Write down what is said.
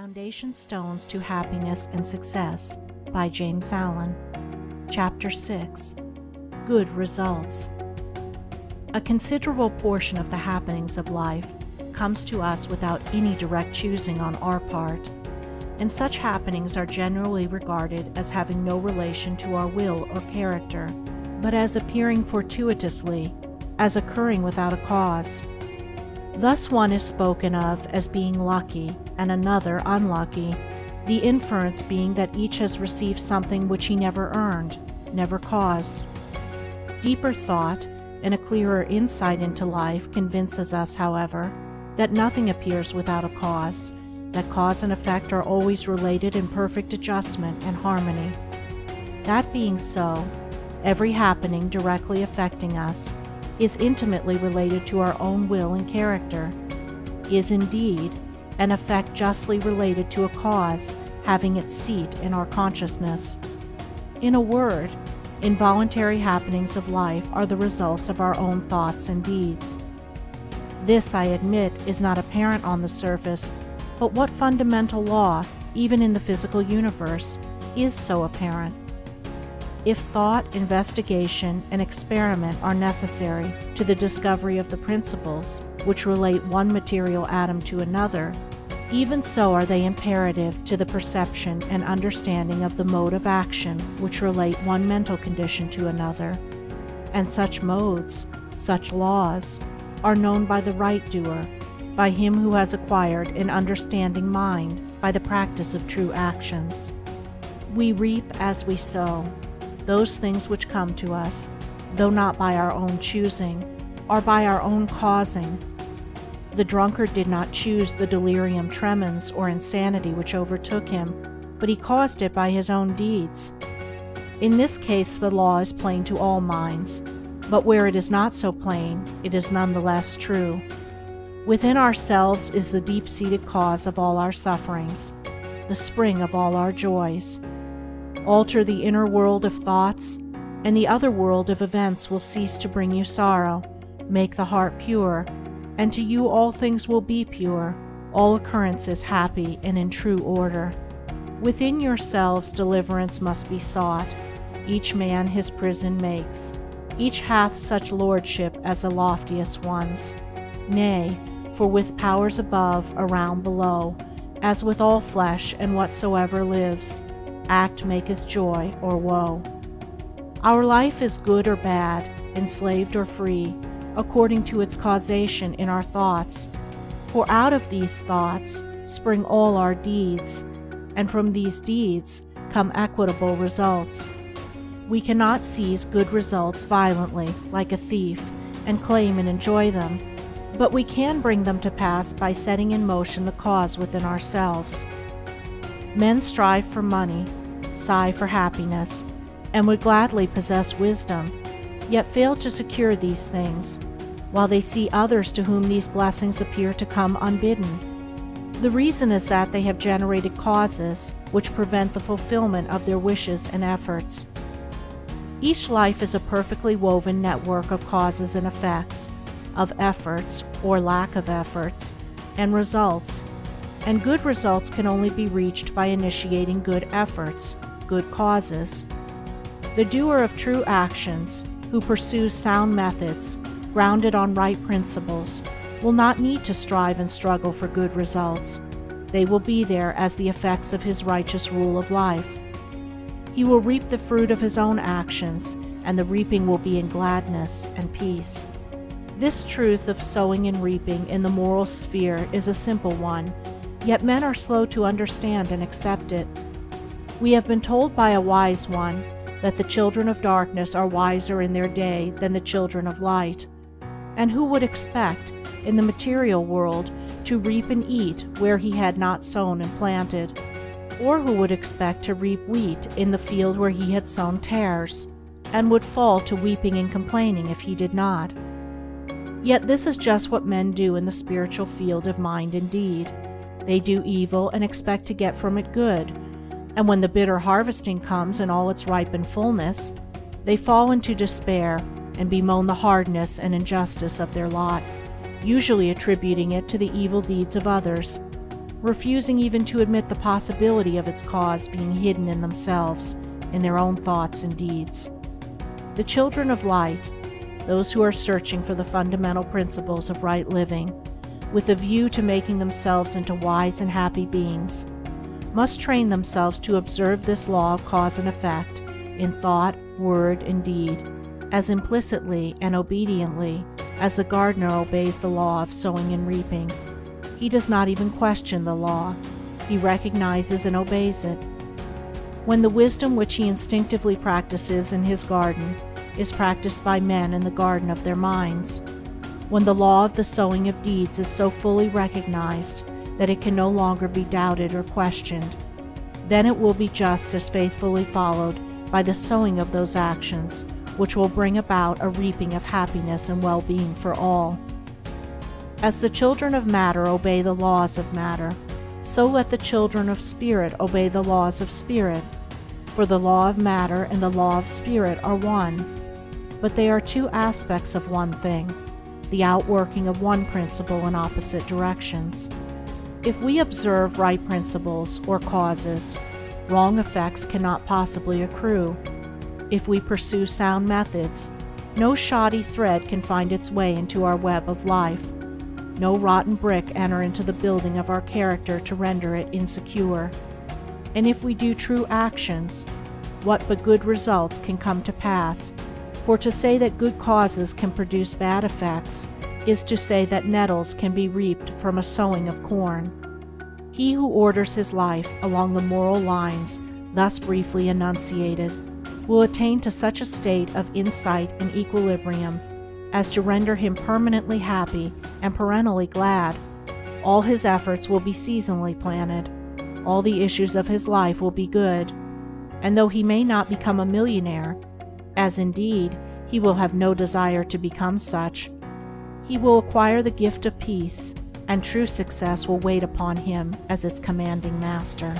Foundation Stones to Happiness and Success by James Allen. Chapter 6. Good Results. A considerable portion of the happenings of life comes to us without any direct choosing on our part, and such happenings are generally regarded as having no relation to our will or character, but as appearing fortuitously, as occurring without a cause. Thus one is spoken of as being lucky and another unlucky, the inference being that each has received something which he never earned, never caused. Deeper thought and a clearer insight into life convinces us, however, that nothing appears without a cause, that cause and effect are always related in perfect adjustment and harmony. That being so, every happening directly affecting us is intimately related to our own will and character, is indeed an effect justly related to a cause having its seat in our consciousness. In a word, involuntary happenings of life are the results of our own thoughts and deeds. This, I admit, is not apparent on the surface, but what fundamental law, even in the physical universe, is so apparent? If thought, investigation, and experiment are necessary to the discovery of the principles which relate one material atom to another, even so are they imperative to the perception and understanding of the mode of action which relate one mental condition to another. And such modes, such laws, are known by the right doer, by him who has acquired an understanding mind by the practice of true actions. We reap as we sow. Those things which come to us, though not by our own choosing, are by our own causing. The drunkard did not choose the delirium tremens or insanity which overtook him, but he caused it by his own deeds. In this case the law is plain to all minds, but where it is not so plain, it is nonetheless true. Within ourselves is the deep-seated cause of all our sufferings, the spring of all our joys. Alter the inner world of thoughts, and the other world of events will cease to bring you sorrow. Make the heart pure, and to you all things will be pure, all occurrences happy and in true order. Within yourselves deliverance must be sought. Each man his prison makes. Each hath such lordship as the loftiest ones. Nay, for with powers above, around, below, as with all flesh and whatsoever lives, act maketh joy or woe. Our life is good or bad, enslaved or free, according to its causation in our thoughts. For out of these thoughts spring all our deeds, and from these deeds come equitable results. We cannot seize good results violently, like a thief, and claim and enjoy them, but we can bring them to pass by setting in motion the cause within ourselves. Men strive for money, sigh for happiness, and would gladly possess wisdom, yet fail to secure these things, while they see others to whom these blessings appear to come unbidden. The reason is that they have generated causes which prevent the fulfillment of their wishes and efforts. Each life is a perfectly woven network of causes and effects, of efforts or lack of efforts, and results. And good results can only be reached by initiating good efforts, good causes. The doer of true actions, who pursues sound methods, grounded on right principles, will not need to strive and struggle for good results. They will be there as the effects of his righteous rule of life. He will reap the fruit of his own actions, and the reaping will be in gladness and peace. This truth of sowing and reaping in the moral sphere is a simple one, yet men are slow to understand and accept it. We have been told by a wise one that the children of darkness are wiser in their day than the children of light. And who would expect, in the material world, to reap and eat where he had not sown and planted? Or who would expect to reap wheat in the field where he had sown tares, and would fall to weeping and complaining if he did not? Yet this is just what men do in the spiritual field of mind and deed. They do evil and expect to get from it good, and when the bitter harvesting comes in all its ripened fullness, they fall into despair and bemoan the hardness and injustice of their lot, usually attributing it to the evil deeds of others. refusing even to admit the possibility of its cause being hidden in themselves, in their own thoughts and deeds. The children of light, those who are searching for the fundamental principles of right living, with a view to making themselves into wise and happy beings, must train themselves to observe this law of cause and effect in thought, word, and deed, as implicitly and obediently as the gardener obeys the law of sowing and reaping. He does not even question the law. He recognizes and obeys it. When the wisdom which he instinctively practices in his garden is practiced by men in the garden of their minds, when the law of the sowing of deeds is so fully recognized that it can no longer be doubted or questioned, then it will be just as faithfully followed by the sowing of those actions which will bring about a reaping of happiness and well-being for all. As the children of matter obey the laws of matter, so let the children of spirit obey the laws of spirit, for the law of matter and the law of spirit are one, but they are two aspects of one thing, the outworking of one principle in opposite directions. If we observe right principles or causes, wrong effects cannot possibly accrue. If we pursue sound methods, no shoddy thread can find its way into our web of life, no rotten brick enter into the building of our character to render it insecure. And if we do true actions, what but good results can come to pass? For to say that good causes can produce bad effects is to say that nettles can be reaped from a sowing of corn. He who orders his life along the moral lines thus briefly enunciated will attain to such a state of insight and equilibrium as to render him permanently happy and perennially glad. All his efforts will be seasonally planted. All the issues of his life will be good. And though he may not become a millionaire, as indeed he will have no desire to become such, he will acquire the gift of peace, and true success will wait upon him as its commanding master.